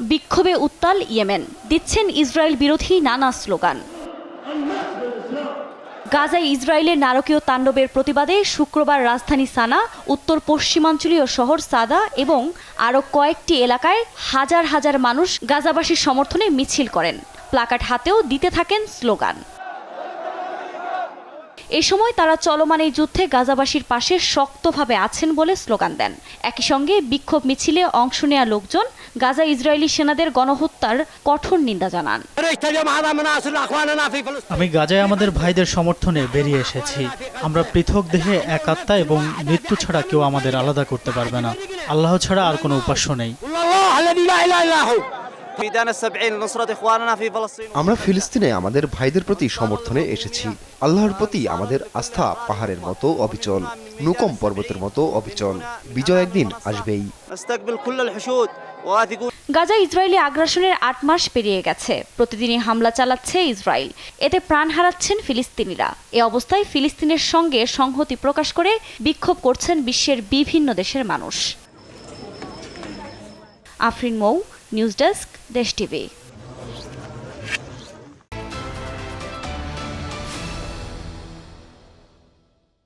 বিক্ষোভে উত্তাল ইয়েমেন, দিচ্ছেন ইসরায়েল বিরোধী নানা স্লোগান। গাজায় ইসরায়েলের নারকীয় তাণ্ডবের প্রতিবাদে শুক্রবার রাজধানী সানা, উত্তর পশ্চিমাঞ্চলীয় শহর সাদা এবং আরও কয়েকটি এলাকায় হাজার হাজার মানুষ গাজাবাসীর সমর্থনে মিছিল করেন। প্লাকার্ড হাতেও দিতে থাকেন স্লোগান। এ সময় তারা চলমান এই যুদ্ধে গাজাবাসীর পাশে শক্তভাবে আছেন বলে স্লোগান দেন। একই সঙ্গে বিক্ষোভ মিছিলে অংশ নেওয়া লোকজন গাজা ইসরায়েলি সেনাদের গণহত্যার কঠোর নিন্দা জানান। আমি গাজায় আমাদের ভাইদের সমর্থনে বেরিয়ে এসেছি। আমরা পৃথক দেহে এক আত্মা এবং মৃত্যু ছাড়া কেউ আমাদের আলাদা করতে পারবে না। আল্লাহ ছাড়া আর কোনো উপাস্য নেই। আমরা ফিলিস্তিনে আমাদের ভাইদের প্রতি সমর্থনে এসেছি। আল্লাহর প্রতি আমাদের আস্থা পাহাড়ের মতো অবিচল, নুকম পর্বতের মতো অবিচল। বিজয় একদিন আসবেই। গাজা ইসরায়েলি আগ্রাসনের ৮ মাস পেরিয়ে গেছে। প্রতিদিনই হামলা চালাচ্ছে ইসরায়েল। এতে প্রাণ হারাচ্ছেন ফিলিস্তিনিরা। এ অবস্থায় ফিলিস্তিনের সঙ্গে সংহতি প্রকাশ করে বিক্ষোভ করছেন বিশ্বের বিভিন্ন দেশের মানুষ। আফরিন মৌ, নিউজ ডেস্ক, দেশ টিভি।